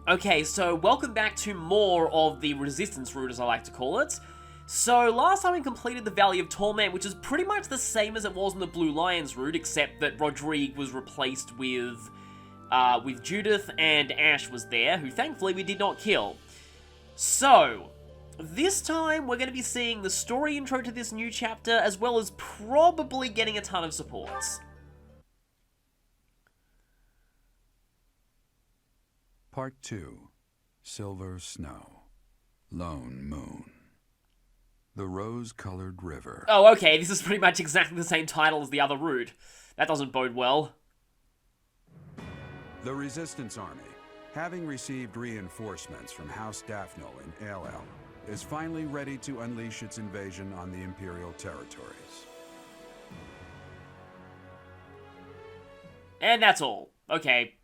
Okay, so welcome back to more of the Resistance route, as I like to call it. So, last time we completed the Valley of Torment, which is pretty much the same as it was in the Blue Lions route, except that Rodrigue was replaced with Judith, and Ash was there, who thankfully we did not kill. So, this time we're going to be seeing the story intro to this new chapter, as well as probably getting a ton of supports. Part 2. Silver Snow. Lone Moon. The Rose-Colored River. Oh, okay, this is pretty much exactly the same title as the other route. That doesn't bode well. The Resistance Army, having received reinforcements from House Daphnel in Aelel, is finally ready to unleash its invasion on the Imperial territories. And that's all. Okay.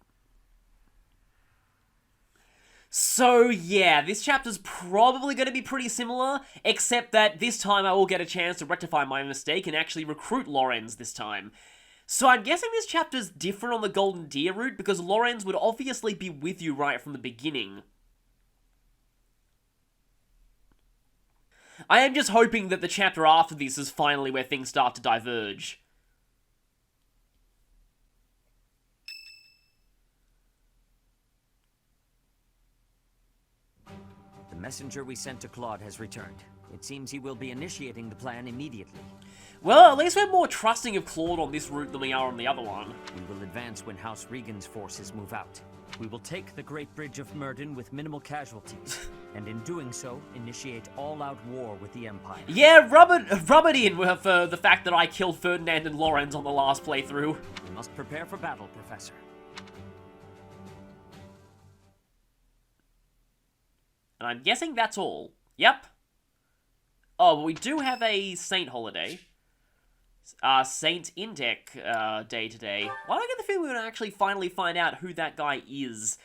So, yeah, this chapter's probably going to be pretty similar, except that this time I will get a chance to rectify my mistake and actually recruit Lorenz this time. So I'm guessing this chapter's different on the Golden Deer route, because Lorenz would obviously be with you right from the beginning. I am just hoping that the chapter after this is finally where things start to diverge. The messenger we sent to Claude has returned. It seems he will be initiating the plan immediately. Well, at least we're more trusting of Claude on this route than we are on the other one. We will advance when House Regan's forces move out. We will take the Great Bridge of Myrddin with minimal casualties, and in doing so, initiate all-out war with the Empire. Yeah, rub it in for the fact that I killed Ferdinand and Lorenz on the last playthrough. We must prepare for battle, Professor. And I'm guessing that's all. Yep. Oh, but we do have a Saint holiday. Saint Indec day today. Why do I get the feeling we're going to actually finally find out who that guy is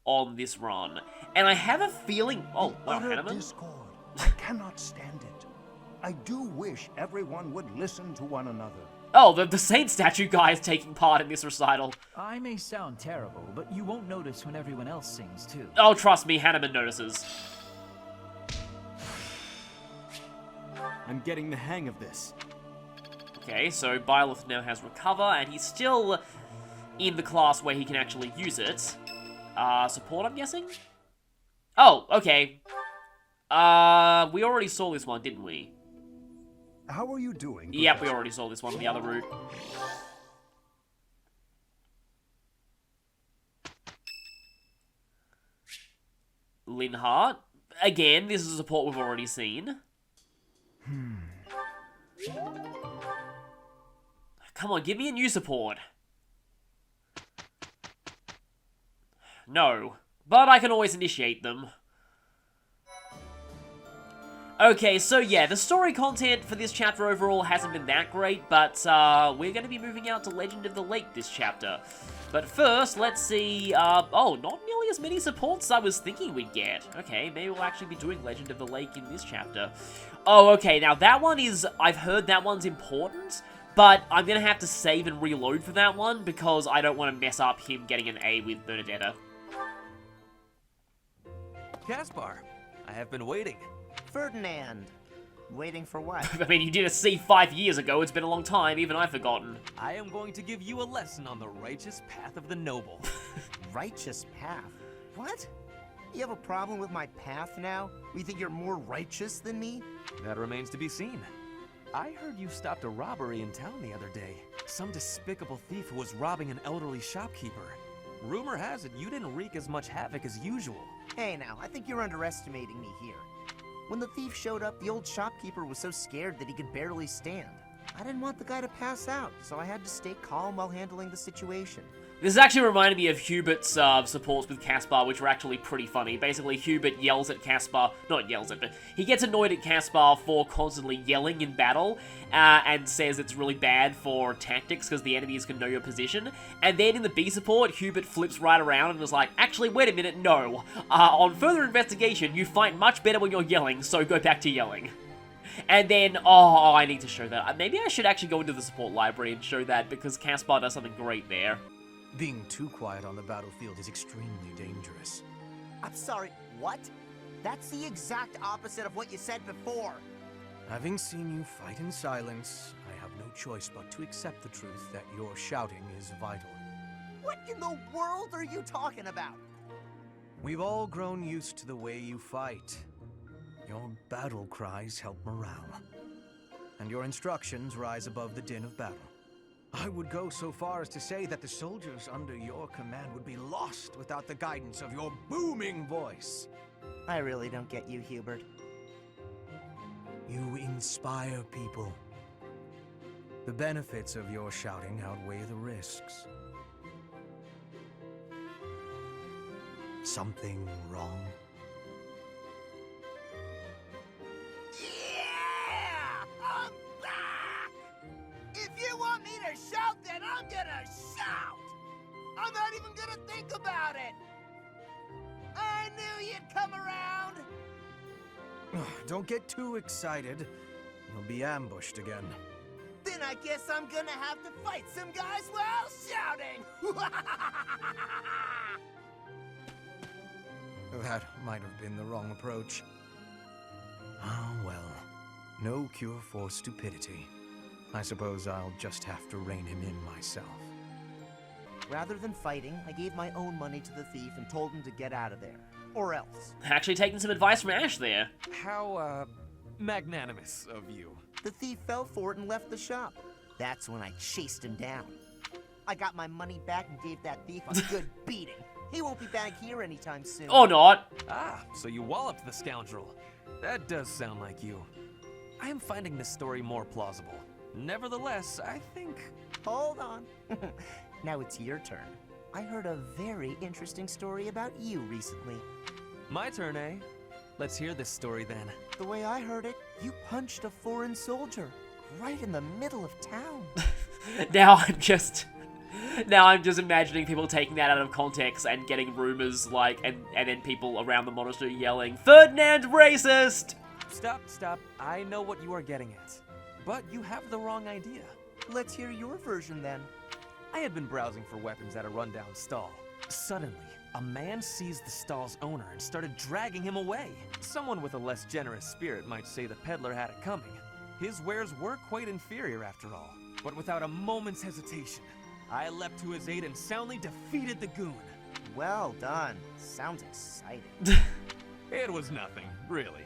on this run? And I have a feeling... Oh, wow, Hanneman? Discord. I cannot stand it. I do wish everyone would listen to one another. Oh, the Saint statue guy is taking part in this recital. I may sound terrible, but you won't notice when everyone else sings too. Oh, trust me, Hanneman notices. I'm getting the hang of this. Okay, so Byleth now has Recover, and he's still in the class where he can actually use it. Support, I'm guessing? Oh, okay. We already saw this one, didn't we? How are you doing? Yep, we already saw this one on the other route. Linhardt. Again, this is a support we've already seen. Come on, give me a new support. No. But I can always initiate them. Okay, so yeah, the story content for this chapter overall hasn't been that great, but we're going to be moving out to Legend of the Lake this chapter. But first, let's see, oh, not nearly as many supports as I was thinking we'd get. Okay, maybe we'll actually be doing Legend of the Lake in this chapter. Oh, okay, now that one is, I've heard that one's important, but I'm going to have to save and reload for that one because I don't want to mess up him getting an A with Bernadetta. Caspar, I have been waiting. Ferdinand. Waiting for what? I mean, you did a C 5 years ago, it's been a long time, even I've forgotten. I am going to give you a lesson on the righteous path of the noble. Righteous path? What? You have a problem with my path now? You think you're more righteous than me? That remains to be seen. I heard you stopped a robbery in town the other day. Some despicable thief who was robbing an elderly shopkeeper. Rumor has it you didn't wreak as much havoc as usual. Hey now, I think you're underestimating me here. When the thief showed up, the old shopkeeper was so scared that he could barely stand. I didn't want the guy to pass out, so I had to stay calm while handling the situation. This actually reminded me of Hubert's supports with Caspar, which were actually pretty funny. Basically, Hubert yells at Caspar, not yells at, but he gets annoyed at Caspar for constantly yelling in battle, and says it's really bad for tactics because the enemies can know your position. And then in the B support, Hubert flips right around and is like, actually, wait a minute, no. On further investigation, you fight much better when you're yelling, so go back to yelling. And then, oh, I need to show that. Maybe I should actually go into the support library and show that, because Caspar does something great there. Being too quiet on the battlefield is extremely dangerous. I'm sorry, what? That's the exact opposite of what you said before. Having seen you fight in silence, I have no choice but to accept the truth that your shouting is vital. What in the world are you talking about? We've all grown used to the way you fight. Your battle cries help morale, and your instructions rise above the din of battle. I would go so far as to say that the soldiers under your command would be lost without the guidance of your booming voice. I really don't get you, Hubert. You inspire people. The benefits of your shouting outweigh the risks. Something wrong? Yeah! I'm back! If you want me to shout, then I'm gonna shout! I'm not even gonna think about it! I knew you'd come around! Don't get too excited. You'll be ambushed again. Then I guess I'm gonna have to fight some guys while shouting! That might have been the wrong approach. Ah, well. No cure for stupidity. I suppose I'll just have to rein him in myself. Rather than fighting, I gave my own money to the thief and told him to get out of there. Or else. Actually taking some advice from Ash there. How, magnanimous of you. The thief fell for it and left the shop. That's when I chased him down. I got my money back and gave that thief a good beating. He won't be back here anytime soon. Or not. Ah, so you walloped the scoundrel. That does sound like you. I am finding this story more plausible. Nevertheless, I think... Hold on. Now it's your turn. I heard a very interesting story about you recently. My turn, eh? Let's hear this story then. The way I heard it, you punched a foreign soldier right in the middle of town. Now I'm just imagining people taking that out of context and getting rumors like, and then people around the monastery yelling, "Ferdinand racist!" Stop. I know what you are getting at. But you have the wrong idea. Let's hear your version then. I had been browsing for weapons at a rundown stall. Suddenly, a man seized the stall's owner and started dragging him away. Someone with a less generous spirit might say the peddler had it coming. His wares were quite inferior after all. But without a moment's hesitation, I leapt to his aid and soundly defeated the goon. Well done. Sounds exciting. It was nothing, really.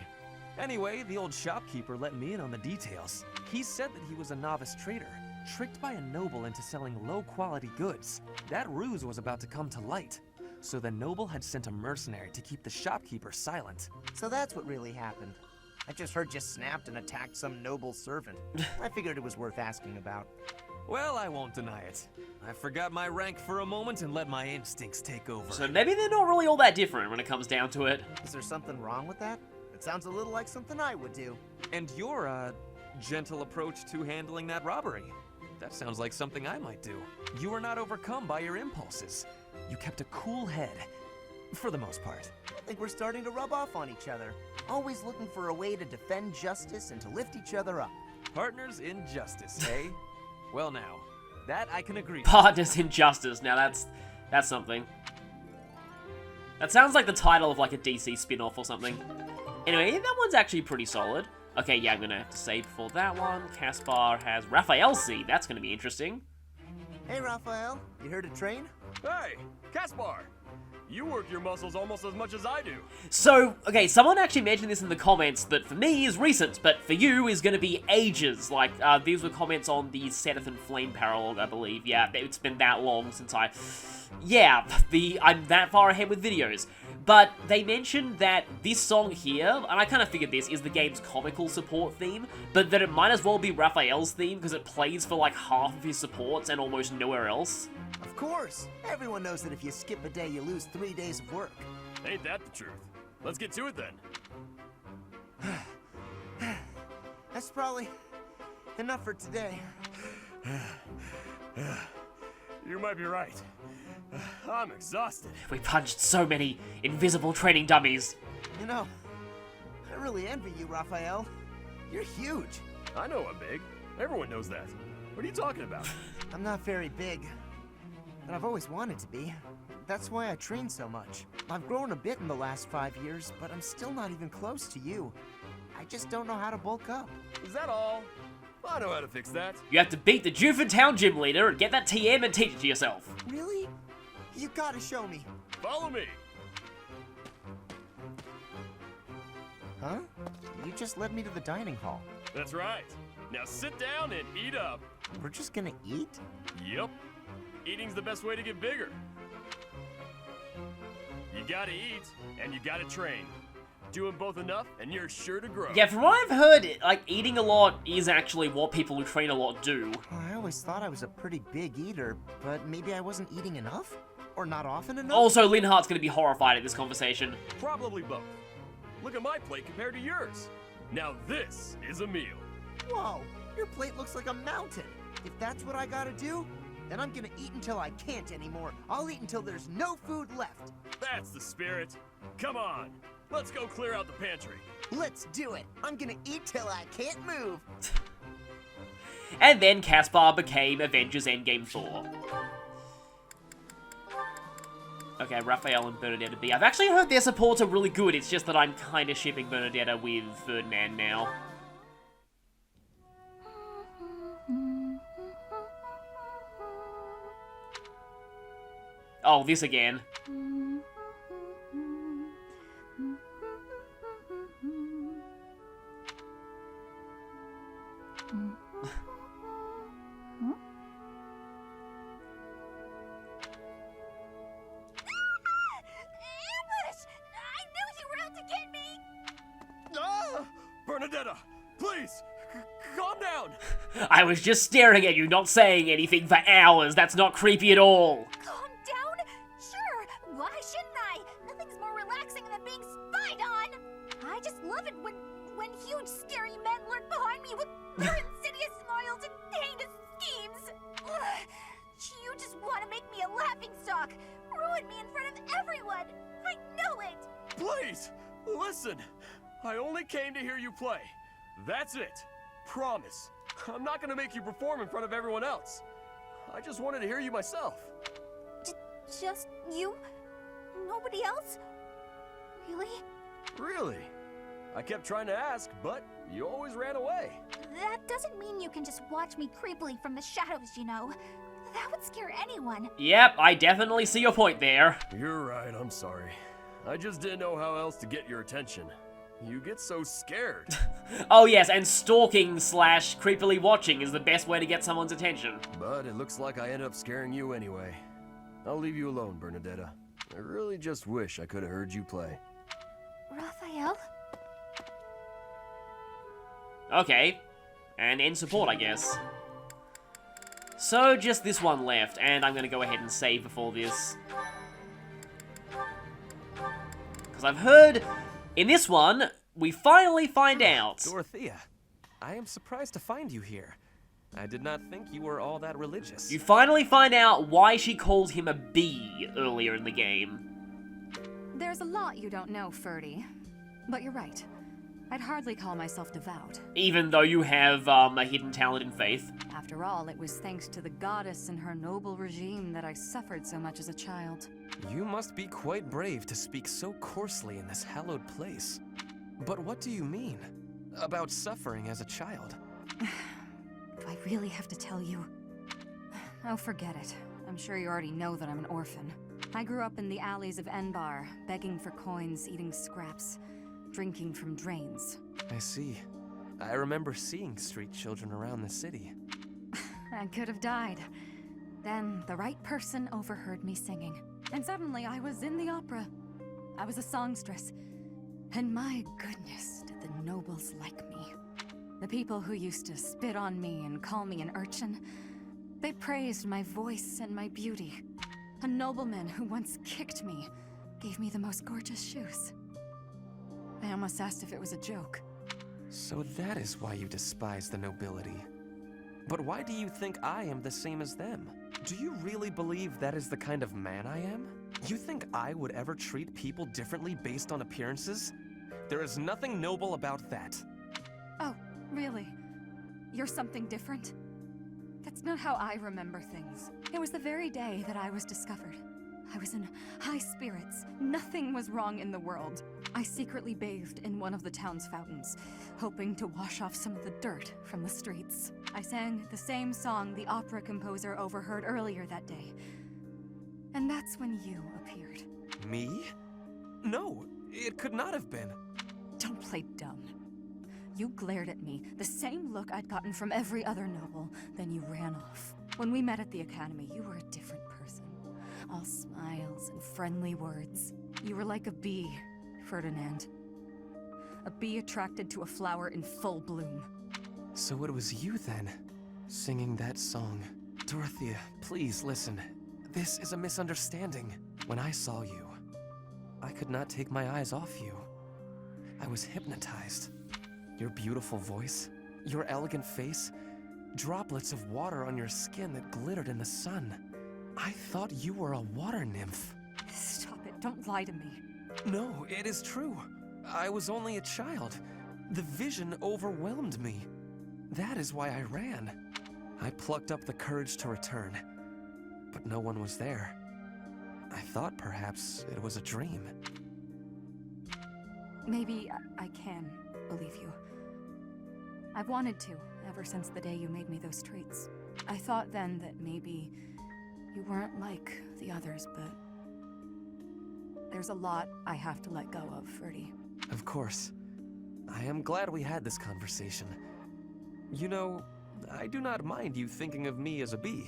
Anyway, the old shopkeeper let me in on the details. He said that he was a novice trader, tricked by a noble into selling low-quality goods. That ruse was about to come to light, so the noble had sent a mercenary to keep the shopkeeper silent. So that's what really happened. I just heard you snapped and attacked some noble servant. I figured it was worth asking about. Well, I won't deny it. I forgot my rank for a moment and let my instincts take over. So maybe they're not really all that different when it comes down to it. Is there something wrong with that? It sounds a little like something I would do. And your, gentle approach to handling that robbery. That sounds like something I might do. You were not overcome by your impulses. You kept a cool head. For the most part. I think we're starting to rub off on each other. Always looking for a way to defend justice and to lift each other up. Partners in justice, eh? Well now, that I can agree. Partners in Justice. Now that's something. That sounds like the title of like a DC spin-off or something. Anyway, that one's actually pretty solid. Okay, yeah, I'm gonna have to save for that one. Caspar has Raphael seed. That's gonna be interesting. Hey, Raphael. You here to train? Hey, Caspar! You work your muscles almost as much as I do. So, okay, someone actually mentioned this in the comments that for me is recent, but for you is going to be ages. Like, these were comments on the Cethleann Flame Paralog, I believe. Yeah, it's been that long since Yeah, I'm that far ahead with videos. But they mentioned that this song here, and I kind of figured this, is the game's comical support theme, but that it might as well be Raphael's theme because it plays for like half of his supports and almost nowhere else. Of course. Everyone knows that if you skip a day, you lose 3 days of work. Ain't that the truth? Let's get to it then. That's probably enough for today. You might be right. I'm exhausted. We punched so many invisible training dummies. You know, I really envy you, Raphael. You're huge. I know I'm big. Everyone knows that. What are you talking about? I'm not very big, but I've always wanted to be. That's why I train so much. I've grown a bit in the last 5 years, but I'm still not even close to you. I just don't know how to bulk up. Is that all? I know how to fix that. You have to beat the Duford Town gym leader and get that TM and teach it to yourself. Really? You gotta show me. Follow me. Huh? You just led me to the dining hall. That's right. Now sit down and eat up. We're just gonna eat? Yep. Eating's the best way to get bigger. You gotta eat, and you gotta train. Doing both enough, and you're sure to grow. Yeah, from what I've heard, like, eating a lot is actually what people who train a lot do. I always thought I was a pretty big eater, but maybe I wasn't eating enough? Or not often enough? Also, Linhart's gonna be horrified at this conversation. Probably both. Look at my plate compared to yours. Now this is a meal. Whoa, your plate looks like a mountain. If that's what I gotta do, then I'm gonna eat until I can't anymore. I'll eat until there's no food left. That's the spirit. Come on, let's go clear out the pantry. Let's do it. I'm gonna eat till I can't move. And then Caspar became Avengers Endgame Thor. Okay, Raphael and Bernadetta B. I've actually heard their supports are really good, it's just that I'm kind of shipping Bernadetta with Ferdinand now. Oh, this again. Bernadetta, please, calm down. I was just staring at you, not saying anything for hours. That's not creepy at all. Calm down? Sure, why shouldn't I? Nothing's more relaxing than being spied on. I just love it when huge scary men lurk behind me with their insidious smiles and heinous schemes. Ugh, you just want to make me a laughingstock, ruin me in front of everyone. I know it. Please, listen. I only came to hear you play. That's it. Promise. I'm not gonna make you perform in front of everyone else. I just wanted to hear you myself. Just you? Nobody else? Really? Really? I kept trying to ask, but you always ran away. That doesn't mean you can just watch me creepily from the shadows, you know. That would scare anyone. Yep, I definitely see your point there. You're right, I'm sorry. I just didn't know how else to get your attention. You get so scared. Oh yes, and stalking / creepily watching is the best way to get someone's attention. But it looks like I ended up scaring you anyway. I'll leave you alone, Bernadetta. I really just wish I could have heard you play. Raphael? Okay, and end support, I guess. So, just this one left, and I'm gonna go ahead and save before this. Because I've heard, in this one, we finally find out. Dorothea, I am surprised to find you here. I did not think you were all that religious. You finally find out why she called him a bee earlier in the game. There's a lot you don't know, Ferdy. But you're right. I'd hardly call myself devout. Even though you have a hidden talent in faith. After all, it was thanks to the goddess and her noble regime that I suffered so much as a child. You must be quite brave to speak so coarsely in this hallowed place. But what do you mean? About suffering as a child? Do I really have to tell you? Oh, forget it. I'm sure you already know that I'm an orphan. I grew up in the alleys of Enbar, begging for coins, eating scraps, drinking from drains. I see. I remember seeing street children around the city. I could have died. Then the right person overheard me singing. And suddenly I was in the opera. I was a songstress. And my goodness, did the nobles like me. The people who used to spit on me and call me an urchin, they praised my voice and my beauty. A nobleman who once kicked me gave me the most gorgeous shoes. I almost asked if it was a joke. So that is why you despise the nobility. But why do you think I am the same as them? Do you really believe that is the kind of man I am? You think I would ever treat people differently based on appearances? There is nothing noble about that. Oh, really? You're something different? That's not how I remember things. It was the very day that I was discovered. I was in high spirits. Nothing was wrong in the world. I secretly bathed in one of the town's fountains, hoping to wash off some of the dirt from the streets. I sang the same song the opera composer overheard earlier that day. And that's when you appeared. Me? No, it could not have been. Don't play dumb. You glared at me, the same look I'd gotten from every other noble, then you ran off. When we met at the academy, you were a different person. All smiles and friendly words. You were like a bee, Ferdinand. A bee attracted to a flower in full bloom. So it was you then, singing that song. Dorothea, please listen. This is a misunderstanding. When I saw you, I could not take my eyes off you. I was hypnotized. Your beautiful voice, your elegant face, droplets of water on your skin that glittered in the sun. I thought you were a water nymph. Stop it, don't lie to me. No, it is true. I was only a child. The vision overwhelmed me. That is why I ran. I plucked up the courage to return, but no one was there. I thought perhaps it was a dream. Maybe I can believe you. I've wanted to, ever since the day you made me those treats. I thought then that maybe you weren't like the others, but there's a lot I have to let go of, Ferdy. Of course. I am glad we had this conversation. You know, I do not mind you thinking of me as a bee.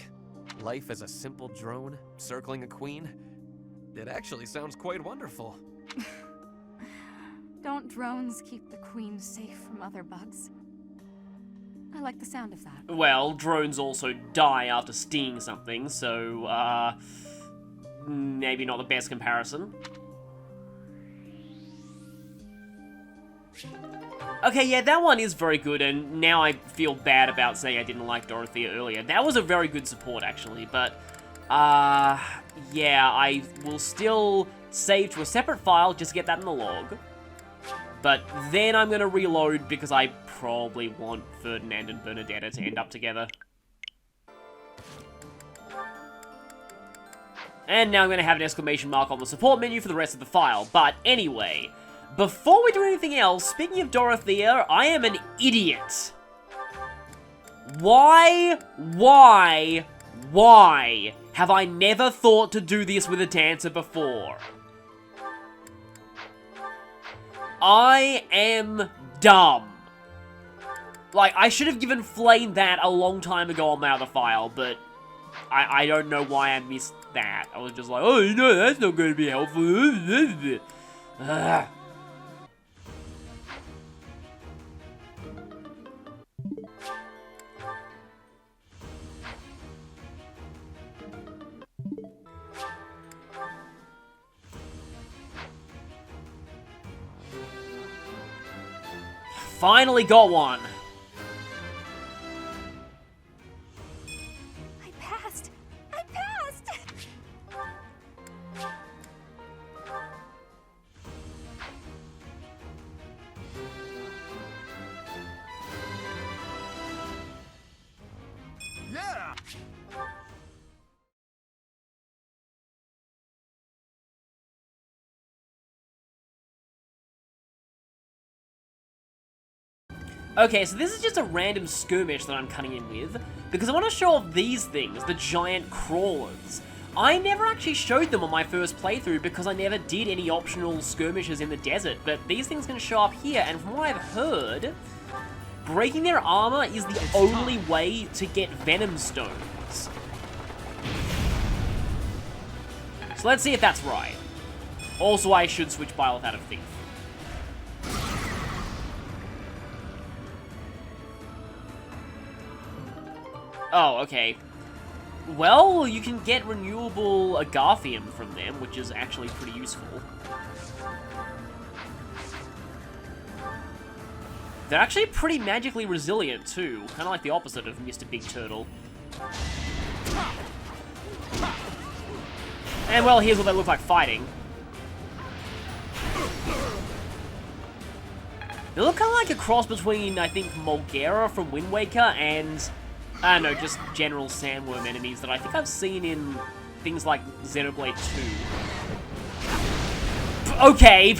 Life as a simple drone, circling a queen. It actually sounds quite wonderful. Don't drones keep the queen safe from other bugs? I like the sound of that. Well, drones also die after stinging something, so, maybe not the best comparison. Okay, yeah, that one is very good, and now I feel bad about saying I didn't like Dorothea earlier. That was a very good support, actually, but, yeah, I will still save to a separate file, just get that in the log. But then I'm gonna reload because I probably want Ferdinand and Bernadetta to end up together. And now I'm gonna have an exclamation mark on the support menu for the rest of the file. But anyway, before we do anything else, speaking of Dorothea, I am an idiot. Why have I never thought to do this with a dancer before? I am dumb. Like, I should have given Flame that a long time ago on my other file, but I don't know why I missed that. I was just like, oh, you know, that's not going to be helpful. Ugh. Finally got one. I passed! I passed! Yeah! Okay, so this is just a random skirmish that I'm cutting in with, because I want to show off these things, the giant crawlers. I never actually showed them on my first playthrough because I never did any optional skirmishes in the desert, but these things can show up here, and from what I've heard, breaking their armor is the only way to get venom stones. So let's see if that's right. Also, I should switch Byleth out of Thief. Oh, okay. Well, you can get renewable Agarthium from them, which is actually pretty useful. They're actually pretty magically resilient, too. Kind of like the opposite of Mr. Big Turtle. And, well, here's what they look like fighting. They look kind of like a cross between, I think, Mulgera from Wind Waker and... I don't know, just general sandworm enemies that I think I've seen in things like Xenoblade 2. Okay!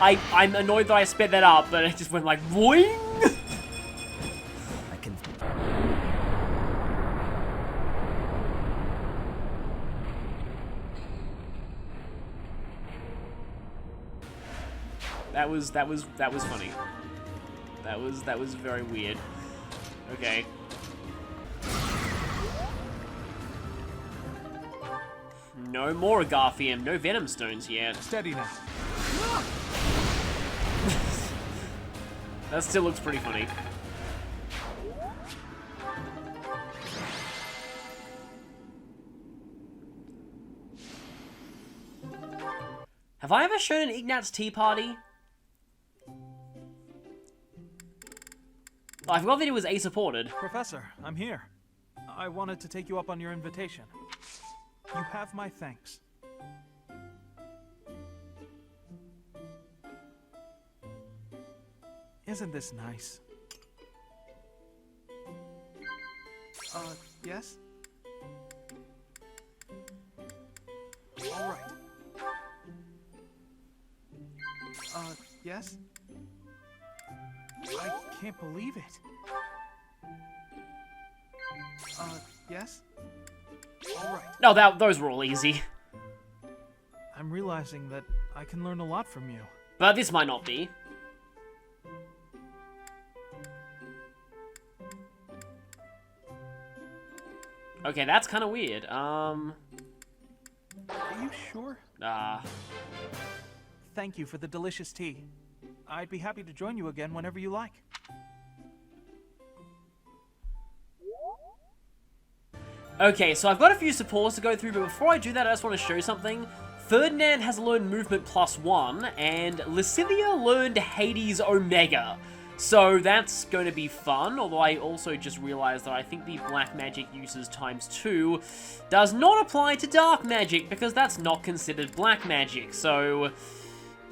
I'm annoyed that I sped that up, but it just went like, boing! I can... That was funny. That was very weird. Okay. No more Agarthium, no Venom Stones yet. Steady now. That still looks pretty funny. Have I ever shown an Ignat's Tea Party? Oh, I forgot that it was A-supported. Professor, I'm here. I wanted to take you up on your invitation. You have my thanks. Isn't this nice? Yes? All right. Yes? I can't believe it. Yes? All right. No, those were all easy. I'm realizing that I can learn a lot from you. But this might not be. Okay, that's kind of weird. Are you sure? Thank you for the delicious tea. I'd be happy to join you again whenever you like. Okay, so I've got a few supports to go through, but before I do that, I just want to show something. Ferdinand has learned Movement +1, and Lysithea learned Hades Omega. So that's going to be fun, although I also just realized that I think the black magic uses ×2 does not apply to dark magic, because that's not considered black magic. So,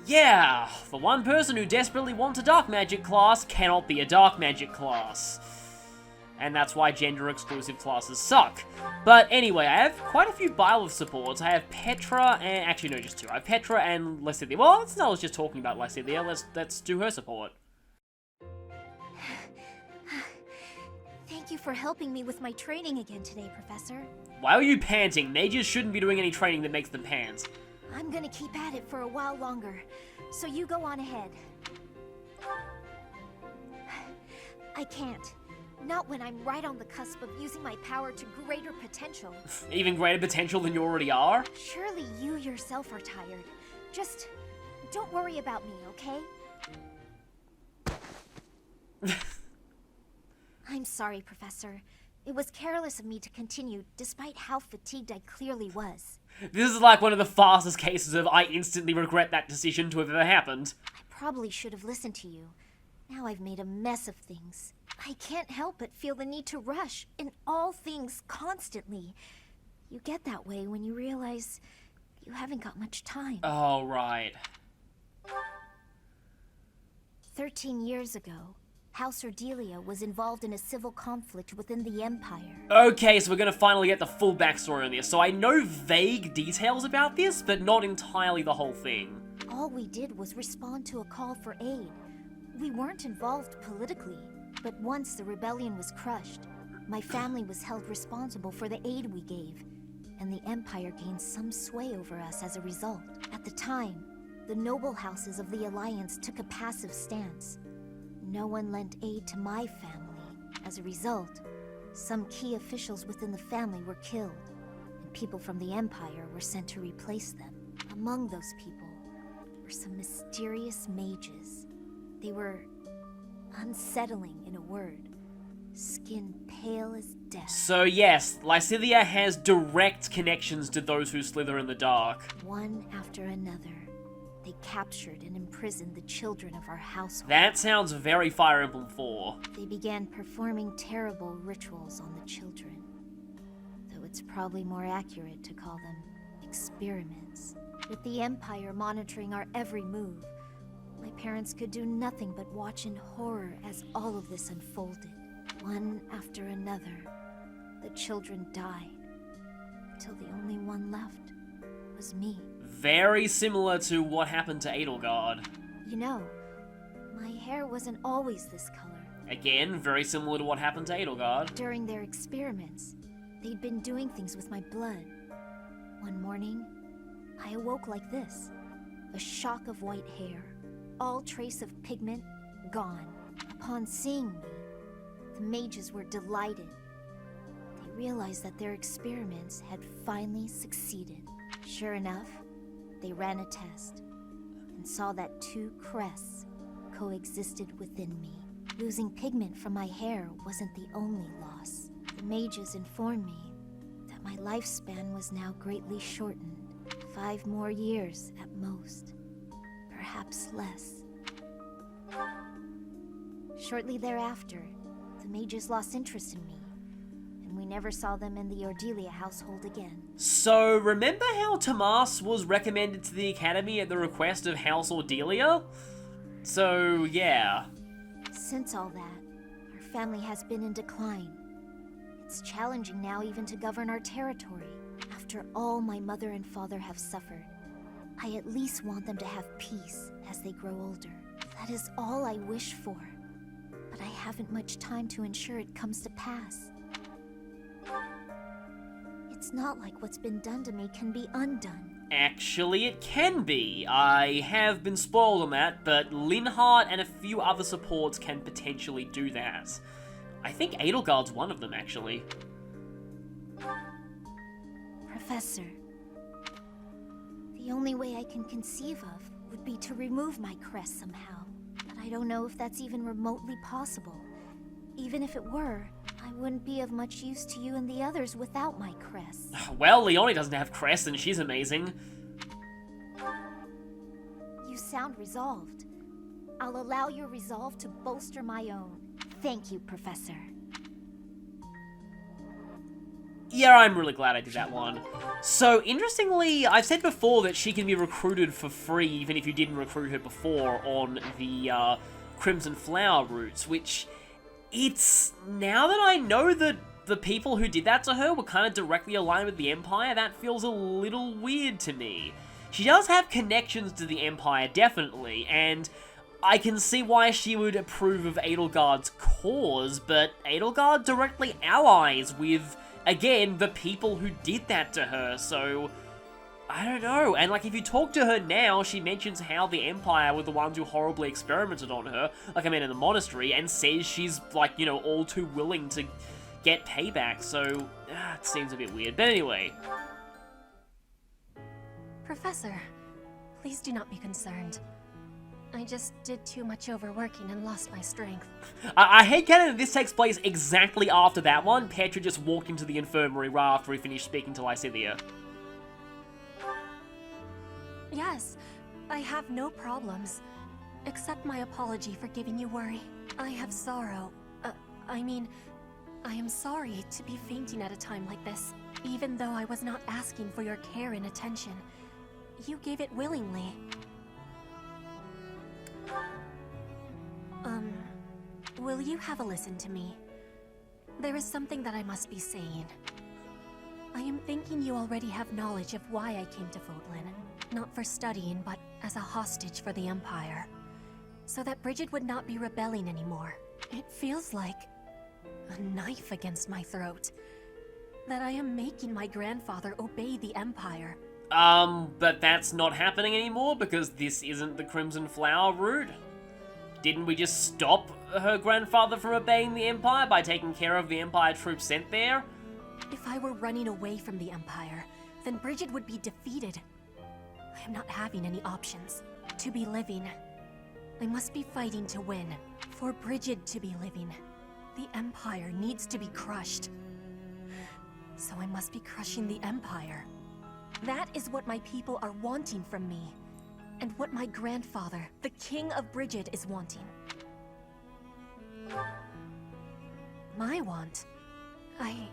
yeah, the one person who desperately wants a dark magic class cannot be a dark magic class. And that's why gender-exclusive classes suck. But anyway, I have quite a few Byleth supports. I have Petra and... Actually, no, just two. I have Petra and Lysithea. Well, that's not I was just talking about Lysithea. Let's do her support. Thank you for helping me with my training again today, Professor. Why are you panting? Mages shouldn't be doing any training that makes them pant. I'm gonna keep at it for a while longer, so you go on ahead. I can't. Not when I'm right on the cusp of using my power to greater potential. Even greater potential than you already are? Surely you yourself are tired. Just don't worry about me, okay? I'm sorry, Professor. It was careless of me to continue, despite how fatigued I clearly was. This is like one of the fastest cases of I instantly regret that decision to have ever happened. I probably should have listened to you. Now I've made a mess of things. I can't help but feel the need to rush in all things constantly. You get that way when you realize you haven't got much time. Oh, right. 13 years ago, House Ordelia was involved in a civil conflict within the Empire. Okay, so we're gonna finally get the full backstory on this. So I know vague details about this, but not entirely the whole thing. All we did was respond to a call for aid. We weren't involved politically, but once the rebellion was crushed, my family was held responsible for the aid we gave, and the Empire gained some sway over us as a result. At the time, the noble houses of the Alliance took a passive stance. No one lent aid to my family. As a result, some key officials within the family were killed, and people from the Empire were sent to replace them. Among those people were some mysterious mages. They were unsettling, in a word. Skin pale as death. So yes, Lysithea has direct connections to those who slither in the dark. One after another, they captured and imprisoned the children of our household. That sounds very Fire Emblem 4. They began performing terrible rituals on the children. Though it's probably more accurate to call them experiments. With the Empire monitoring our every move, my parents could do nothing but watch in horror as all of this unfolded. One after another, the children died, till the only one left was me. Very similar to what happened to Edelgard. You know, my hair wasn't always this color. Again, very similar to what happened to Edelgard. During their experiments, they'd been doing things with my blood. One morning, I awoke like this. A shock of white hair. All trace of pigment gone. Upon seeing me, the mages were delighted. They realized that their experiments had finally succeeded. Sure enough, they ran a test and saw that two crests coexisted within me. Losing pigment from my hair wasn't the only loss. The mages informed me that my lifespan was now greatly shortened. 5 more years at most, perhaps less. Shortly thereafter, the mages lost interest in me, and we never saw them in the Ordelia household again. So, remember how Tomas was recommended to the Academy at the request of House Ordelia? So, yeah. Since all that, our family has been in decline. It's challenging now even to govern our territory. After all my mother and father have suffered, I at least want them to have peace as they grow older. That is all I wish for. But I haven't much time to ensure it comes to pass. It's not like what's been done to me can be undone. Actually, it can be. I have been spoiled on that, but Linhardt and a few other supports can potentially do that. I think Edelgard's one of them, actually. Professor, the only way I can conceive of would be to remove my crest somehow. But I don't know if that's even remotely possible. Even if it were, I wouldn't be of much use to you and the others without my crest. Well, Leonie doesn't have crest, and she's amazing. You sound resolved. I'll allow your resolve to bolster my own. Thank you, Professor. Yeah, I'm really glad I did that one. So, interestingly, I've said before that she can be recruited for free, even if you didn't recruit her before, on the Crimson Flower routes, which, it's... now that I know that the people who did that to her were kind of directly aligned with the Empire, that feels a little weird to me. She does have connections to the Empire, definitely, and I can see why she would approve of Edelgard's cause, but Edelgard directly allies with, again, the people who did that to her, so I don't know. And like, if you talk to her now, she mentions how the Empire were the ones who horribly experimented on her, like I mean in the monastery, and says she's, like, you know, all too willing to get payback, so it seems a bit weird. But anyway. Professor, please do not be concerned. I just did too much overworking and lost my strength. I hate that this takes place exactly after that one. Petra just walked into the infirmary right after he finished speaking to Lysithea. Yes, I have no problems. Accept my apology for giving you worry. I have sorrow. I am sorry to be fainting at a time like this. Even though I was not asking for your care and attention, you gave it willingly. Will you have a listen to me? There is something that I must be saying. I am thinking you already have knowledge of why I came to Cethleann. Not for studying, but as a hostage for the Empire. So that Brigid would not be rebelling anymore. It feels like a knife against my throat. That I am making my grandfather obey the Empire. But that's not happening anymore because this isn't the Crimson Flower route. Didn't we just stop her grandfather from obeying the Empire by taking care of the Empire troops sent there? If I were running away from the Empire, then Brigid would be defeated. I am not having any options. To be living, I must be fighting to win. For Brigid to be living, the Empire needs to be crushed. So I must be crushing the Empire. That is what my people are wanting from me. And what my grandfather, the King of Brigid, is wanting. My want? I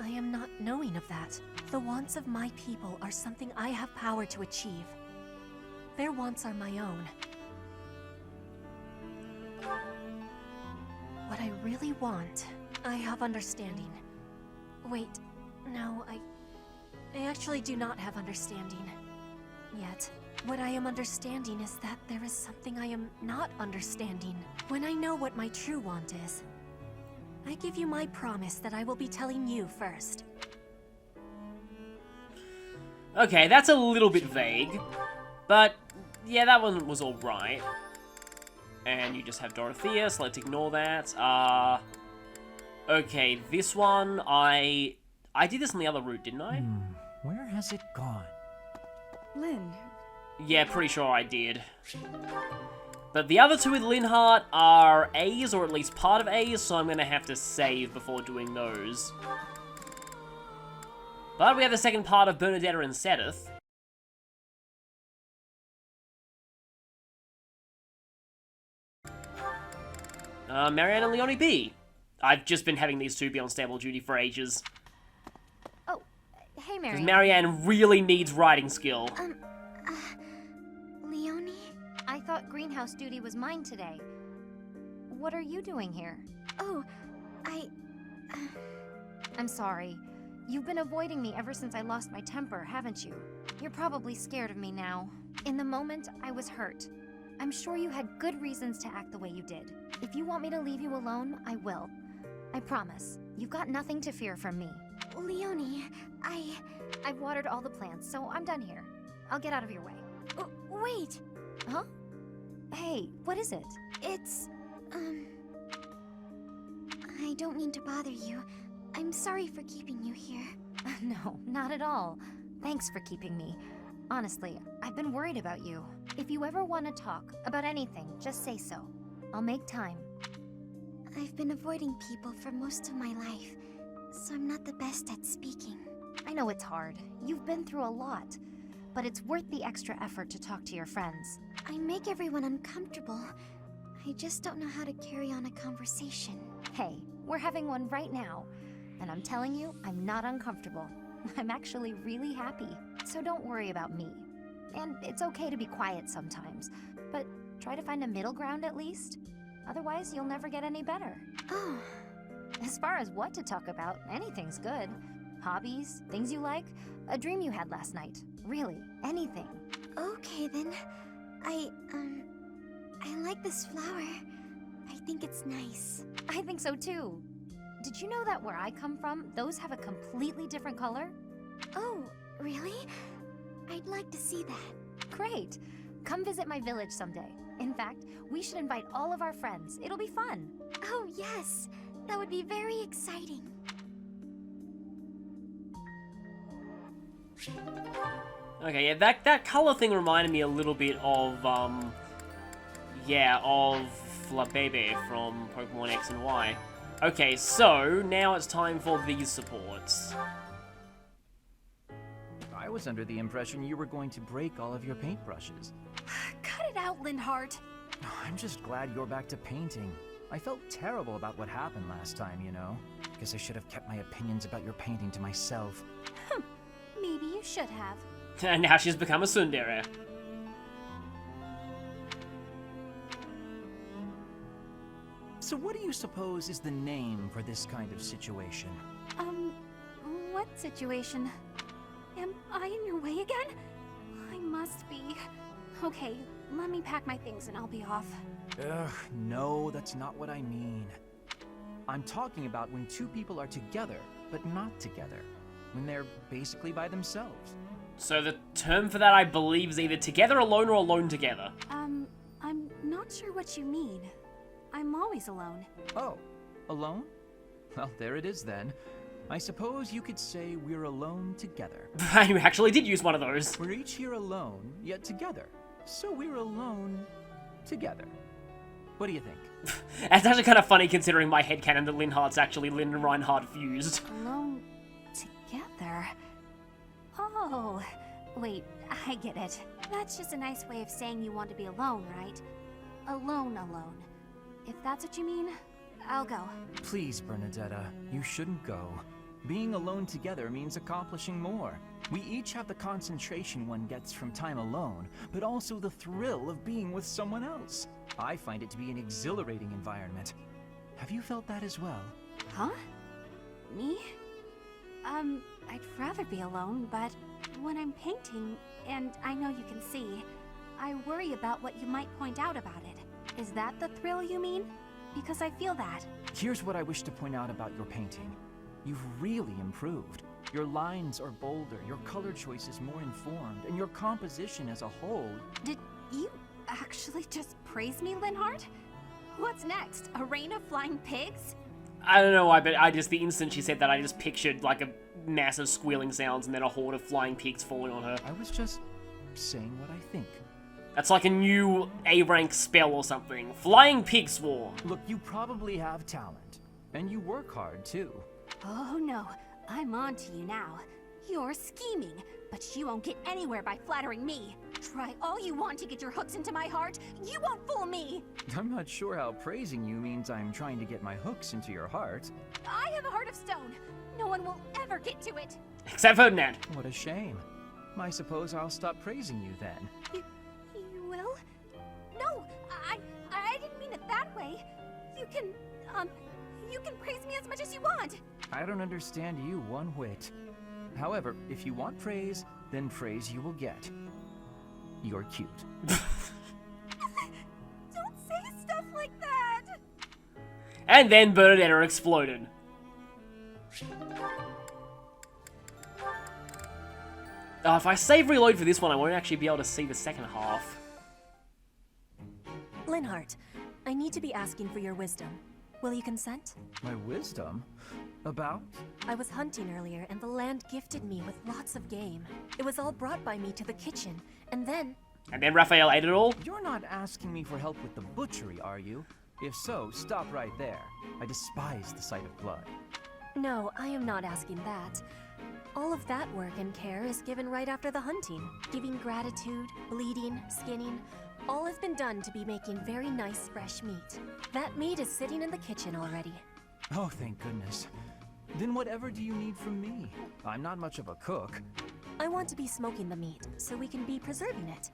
am not knowing of that. The wants of my people are something I have power to achieve. Their wants are my own. What I really want, I have understanding. Wait, No, I actually do not have understanding. Yet, what I am understanding is that there is something I am not understanding. When I know what my true want is, I give you my promise that I will be telling you first. Okay, that's a little bit vague. But, yeah, that one was alright. And you just have Dorothea, so let's ignore that. Okay, this one, I did this on the other route, didn't I? Where has it gone? Lynn. Yeah, pretty sure I did. But the other two with Linhardt are A's, or at least part of A's, so I'm going to have to save before doing those. But we have the second part of Bernadetta and Sedith. Marianne and Leonie B. I've just been having these two be on stable duty for ages. Oh, hey, Because Marianne. Marianne really needs writing skill. Leonie? I thought greenhouse duty was mine today. What are you doing here? Oh, I'm sorry. You've been avoiding me ever since I lost my temper, haven't you? You're probably scared of me now. In the moment, I was hurt. I'm sure you had good reasons to act the way you did. If you want me to leave you alone, I will. I promise. You've got nothing to fear from me. Leonie, I've watered all the plants, so I'm done here. I'll get out of your way. Wait! Huh? Hey, what is it? It's, I don't mean to bother you. I'm sorry for keeping you here. No, not at all. Thanks for keeping me. Honestly, I've been worried about you. If you ever want to talk about anything, just say so. I'll make time. I've been avoiding people for most of my life, so I'm not the best at speaking. I know it's hard. You've been through a lot, but it's worth the extra effort to talk to your friends. I make everyone uncomfortable. I just don't know how to carry on a conversation. Hey, we're having one right now, and I'm telling you, I'm not uncomfortable. I'm actually really happy, so don't worry about me. And it's okay to be quiet sometimes, but try to find a middle ground at least. Otherwise, you'll never get any better. Oh. As far as what to talk about, anything's good. Hobbies, things you like, a dream you had last night. Really, anything. Okay, then. I like this flower. I think it's nice. I think so too. Did you know that where I come from, those have a completely different color? Oh, really? I'd like to see that. Great. Come visit my village someday. In fact, we should invite all of our friends. It'll be fun. Oh, yes. That would be very exciting. Okay, yeah, that color thing reminded me a little bit of, of Flabebe from Pokemon X and Y. Okay, so now it's time for these supports. I was under the impression you were going to break all of your paintbrushes. Cut it out, Linhardt. I'm just glad you're back to painting. I felt terrible about what happened last time, you know. Guess I should have kept my opinions about your painting to myself. Maybe you should have. And now she's become a tsundere. So what do you suppose is the name for this kind of situation? What situation? Am I in your way again? I must be. Okay, let me pack my things and I'll be off. Ugh, no, that's not what I mean. I'm talking about when two people are together, but not together. When they're basically by themselves. So the term for that, I believe, is either together alone or alone together. I'm not sure what you mean. I'm always alone. Oh, alone? Well, there it is then. I suppose you could say we're alone together. You actually did use one of those. We're each here alone, yet together. So we're alone together. What do you think? It's actually kind of funny considering my headcanon that Linhardt's actually Lynn and Reinhardt fused. Alone together? Oh, wait, I get it. That's just a nice way of saying you want to be alone, right? Alone. If that's what you mean, I'll go. Please, Bernadetta, you shouldn't go. Being alone together means accomplishing more. We each have the concentration one gets from time alone, but also the thrill of being with someone else. I find it to be an exhilarating environment. Have you felt that as well? Huh? Me? I'd rather be alone, but when I'm painting, and I know you can see, I worry about what you might point out about it. Is that the thrill you mean? Because I feel that. Here's what I wish to point out about your painting. You've really improved. Your lines are bolder, your color choice is more informed, and your composition as a whole... Did you actually just praise me, Linhardt? What's next? A rain of flying pigs? I don't know why, but the instant she said that, I just pictured like a massive squealing sounds and then a horde of flying pigs falling on her. I was just saying what I think. That's like a new A-rank spell or something. Flying pig swarm. Look, you probably have talent, and you work hard too. Oh no, I'm on to you now. You're scheming, but you won't get anywhere by flattering me. Try all you want to get your hooks into my heart. You won't fool me. I'm not sure how praising you means I'm trying to get my hooks into your heart. I have a heart of stone. No one will ever get to it. Except Ferdinand. What a shame. I suppose I'll stop praising you then. You will? No, I didn't mean it that way. You can praise me as much as you want. I don't understand you one whit. However, if you want praise, then praise you will get. You're cute. Don't say stuff like that! And then Bernadetta exploded. If I save reload for this one, I won't actually be able to see the second half. Linhardt, I need to be asking for your wisdom. Will you consent? My wisdom? About? I was hunting earlier, and the land gifted me with lots of game. It was all brought by me to the kitchen, and then... And then Raphael ate it all? You're not asking me for help with the butchery, are you? If so, stop right there. I despise the sight of blood. No, I am not asking that. All of that work and care is given right after the hunting. Giving gratitude, bleeding, skinning, all has been done to be making very nice fresh meat. That meat is sitting in the kitchen already. Oh, thank goodness. Then whatever do you need from me? I'm not much of a cook. I want to be smoking the meat, so we can be preserving it.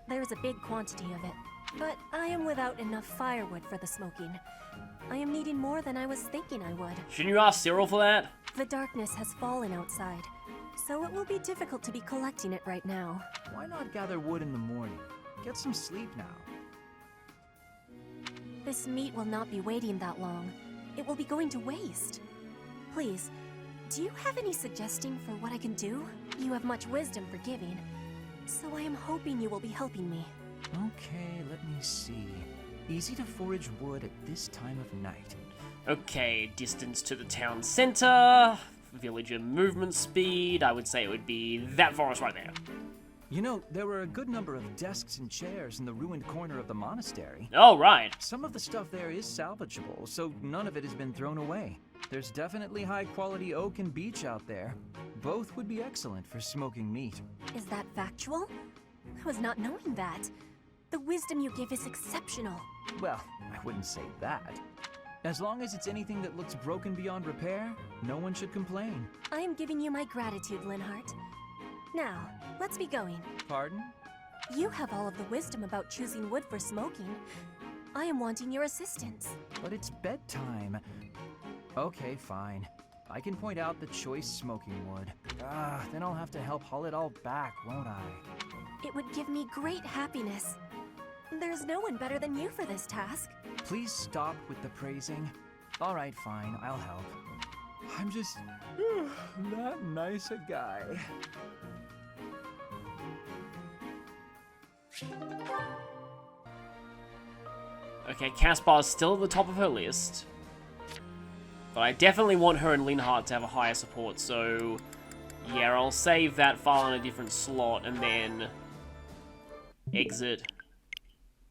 There's a big quantity of it, but I am without enough firewood for the smoking. I am needing more than I was thinking I would. Shouldn't you ask Cyril for that? The darkness has fallen outside, so it will be difficult to be collecting it right now. Why not gather wood in the morning? Get some sleep now. This meat will not be waiting that long. It will be going to waste. Please, do you have any suggestion for what I can do? You have much wisdom for giving, so I am hoping you will be helping me. Okay, let me see. Easy to forage wood at this time of night. Okay, distance to the town center, villager movement speed, I would say it would be that forest right there. You know, there were a good number of desks and chairs in the ruined corner of the monastery. Oh, right. Some of the stuff there is salvageable, so none of it has been thrown away. There's definitely high-quality oak and beech out there. Both would be excellent for smoking meat. Is that factual? I was not knowing that. The wisdom you give is exceptional. Well, I wouldn't say that. As long as it's anything that looks broken beyond repair, no one should complain. I am giving you my gratitude, Linhardt. Now, let's be going. Pardon? You have all of the wisdom about choosing wood for smoking. I am wanting your assistance. But it's bedtime. Okay, fine. I can point out the choice smoking wood. Then I'll have to help haul it all back, won't I? It would give me great happiness. There's no one better than you for this task. Please stop with the praising. All right, fine, I'll help. I'm just that nice a guy. Okay, Caspar's still at the top of her list. But I definitely want her and Linhardt to have a higher support, so... Yeah, I'll save that file in a different slot and then... exit